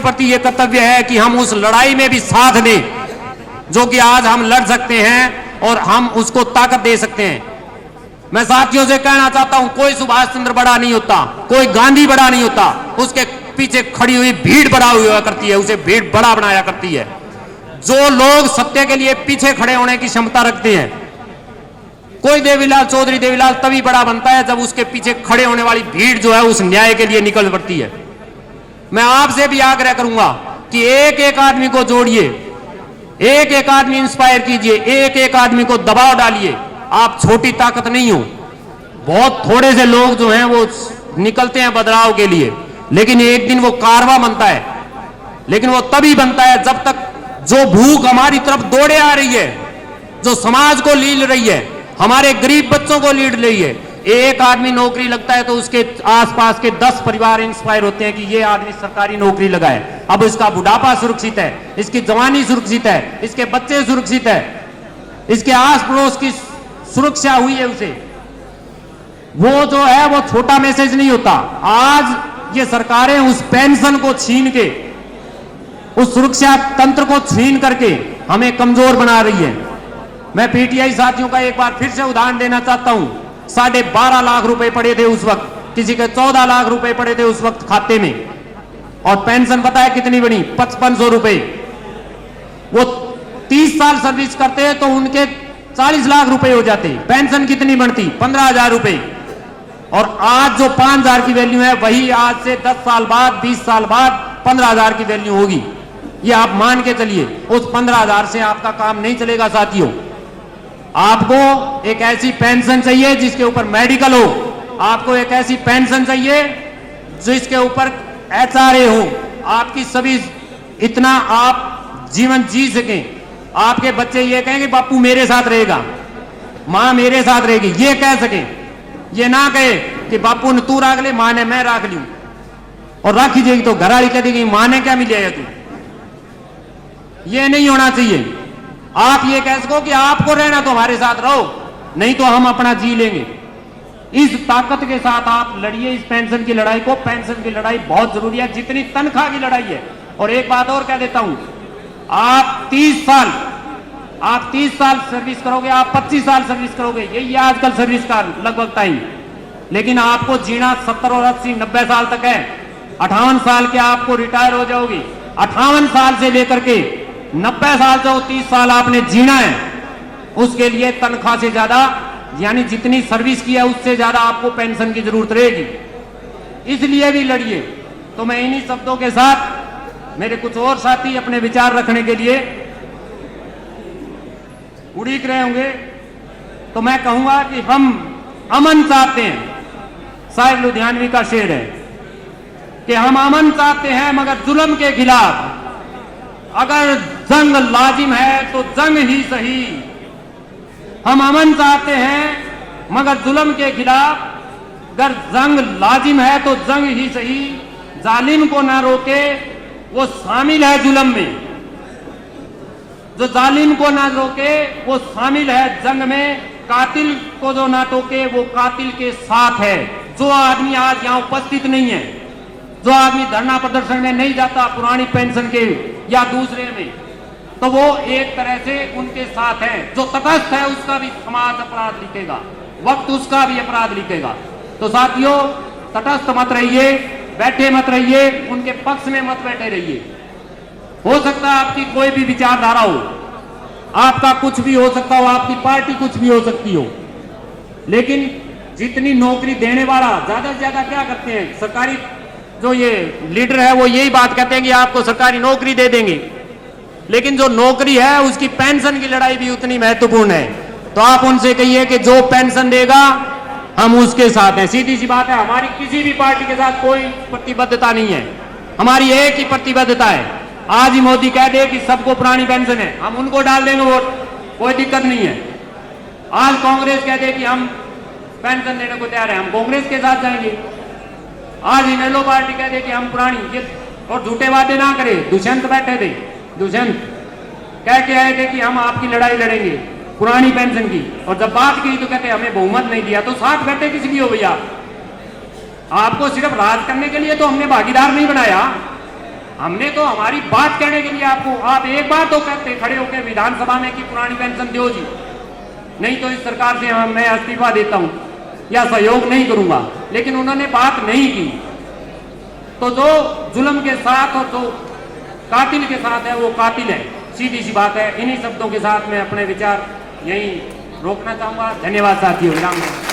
प्रति ये कर्तव्य है कि हम उस लड़ाई में भी साथ दें जो कि आज हम लड़ सकते हैं और हम उसको ताकत दे सकते हैं। मैं साथियों से कहना चाहता हूं, कोई सुभाष चंद्र बड़ा नहीं होता, कोई गांधी बड़ा नहीं होता, उसके पीछे खड़ी हुई भीड़ बड़ा हुआ करती है, उसे भीड़ बड़ा बनाया करती है। जो लोग सत्य के लिए पीछे खड़े होने की क्षमता रखते हैं, कोई देवीलाल चौधरी देवीलाल तभी बड़ा बनता है जब उसके पीछे खड़े होने वाली भीड़ जो है उस न्याय के लिए निकल पड़ती है। मैं आपसे भी आग्रह करूंगा कि एक एक आदमी को जोड़िए, एक एक आदमी इंस्पायर कीजिए, एक एक आदमी को दबाव डालिए। आप छोटी ताकत नहीं हो, बहुत थोड़े से लोग जो हैं वो निकलते हैं बदलाव के लिए, लेकिन एक दिन वो कारवां बनता है। लेकिन वो तभी बनता है जब तक जो भूख हमारी तरफ दौड़े आ रही है, जो समाज को लील रही है, हमारे गरीब बच्चों को लीड रही है। एक आदमी नौकरी लगता है तो उसके आसपास के 10 परिवार इंस्पायर होते हैं कि ये आदमी सरकारी नौकरी लगाए, अब इसका बुढ़ापा सुरक्षित है, इसकी जवानी सुरक्षित है, इसके बच्चे सुरक्षित है, इसके आस पड़ोस की सुरक्षा हुई है उसे। वो जो है वो छोटा मैसेज नहीं होता। आज ये सरकारें उस पेंशन को छीन के, उस सुरक्षा तंत्र को छीन करके हमें कमजोर बना रही है। मैं पीटीआई साथियों का एक बार फिर से उदाहरण देना चाहता हूं। 12.5 लाख रुपए पड़े थे उस वक्त, किसी के 14 लाख रुपए पड़े थे उस वक्त खाते में, और पेंशन पता है कितनी बनी? 5500 रुपए। वो 30 साल सर्विस करते हैं तो उनके 40 लाख रुपए हो जाते। पेंशन कितनी बनती? 15,000 रुपए। और आज जो 5,000 की वैल्यू है वही आज से 10 साल बाद, 20 साल बाद 15,000 की वैल्यू होगी। ये आप मान के चलिए। उस 15,000 से आपका काम नहीं चलेगा साथियों। आपको एक ऐसी पेंशन चाहिए जिसके ऊपर मेडिकल हो, आपको एक ऐसी पेंशन चाहिए जिसके ऊपर एचआरए हो, आपकी सभी इतना आप जीवन जी सकें। आपके बच्चे ये कहें कि बापू मेरे साथ रहेगा, माँ मेरे साथ रहेगी, ये कह सकें। ये ना कहे कि बापू ने तू राख ले, माँ ने मैं राख लूं, और राखी जाएगी तो घरवाली कह देगी माँ ने क्या मिलेगा तू। ये नहीं होना चाहिए। आप ये कह सको कि आपको रहना तो हमारे साथ रहो, नहीं तो हम अपना जी लेंगे। इस ताकत के साथ आप लड़िए इस पेंशन की लड़ाई को। पेंशन की लड़ाई बहुत जरूरी है, जितनी तनख्वाह की लड़ाई है। और एक बात और कह देता हूं, आप 30 साल सर्विस करोगे, आप 25 साल सर्विस करोगे, यही आजकल सर्विस का लगभग टाइम। लेकिन आपको जीना 70 और 80 90 साल तक है। 58 साल के आपको रिटायर हो जाओगे। 58 साल से लेकर के 90 साल जो 30 साल आपने जीना है, उसके लिए तनख्वाह से ज्यादा, यानी जितनी सर्विस की है उससे ज्यादा आपको पेंशन की जरूरत रहेगी। इसलिए भी लड़िए। तो मैं इन्हीं शब्दों के साथ, मेरे कुछ और साथी अपने विचार रखने के लिए उड़ीक रहे होंगे, तो मैं कहूंगा कि हम अमन चाहते हैं। शायर लुधियानवी का शेर है कि हम अमन चाहते हैं मगर जुल्म के खिलाफ, अगर जंग लाजिम है तो जंग ही सही। हम अमन चाहते हैं मगर जुल्म के खिलाफ, अगर जंग लाजिम है तो जंग ही सही। जालिम को ना रोके वो शामिल है जुल्म में, जो जालिम को ना रोके वो शामिल है जंग में। कातिल को जो ना टोके वो कातिल के साथ है। जो आदमी आज यहाँ उपस्थित नहीं है, जो आदमी धरना प्रदर्शन में नहीं जाता पुरानी पेंशन के या दूसरे में, तो वो एक तरह से उनके साथ है। जो तटस्थ है उसका भी समाज अपराध लिखेगा, वक्त उसका भी अपराध लिखेगा। तो साथियों, तटस्थ मत रहिए, बैठे मत रहिए, उनके पक्ष में मत बैठे रहिए। हो सकता है आपकी कोई भी विचारधारा हो, आपका कुछ भी हो सकता हो, आपकी पार्टी कुछ भी हो सकती हो, लेकिन जितनी नौकरी देने वाला ज्यादा से ज्यादा क्या करते हैं, सरकारी जो ये लीडर है वो यही बात कहते हैं कि आपको सरकारी नौकरी दे देंगे, लेकिन जो नौकरी है उसकी पेंशन की लड़ाई भी उतनी महत्वपूर्ण है। तो आप उनसे कहिए कि जो पेंशन देगा हम उसके साथ हैं। सीधी सी बात है, हमारी किसी भी पार्टी के साथ कोई प्रतिबद्धता नहीं है, हमारी एक ही प्रतिबद्धता है। आज ही मोदी कह दे कि सबको पुरानी पेंशन है, हम उनको डाल देंगे वोट, कोई दिक्कत नहीं है। आज कांग्रेस कह दे कि हम पेंशन देने को तैयार है, हम कांग्रेस के साथ जाएंगे। आज इनेलो पार्टी कह दे कि हम पुरानी, ये और झूठे वादे ना करे। दुष्यंत बैठे थे, दुष्यंत कह के आए थे कि हम आपकी लड़ाई लड़ेंगे पुरानी पेंशन की, और जब बात की तो कहते हमें बहुमत नहीं दिया। तो साथ बैठे किस लिए हो भैया? आपको सिर्फ राज करने के लिए तो हमने भागीदार नहीं बनाया, हमने तो हमारी बात कहने के लिए आपको, आप एक बार तो कहते खड़े होकर विधानसभा में कि पुरानी पेंशन दो जी, नहीं तो इस सरकार से मैं इस्तीफा देता हूं या सहयोग नहीं करूंगा, लेकिन उन्होंने बात नहीं की। तो जो जुल्म के साथ और जो कातिल के साथ है वो कातिल है, सीधी सी बात है। इन्हीं शब्दों के साथ मैं अपने विचार यहीं रोकना चाहूंगा। धन्यवाद साथियों। राम राम।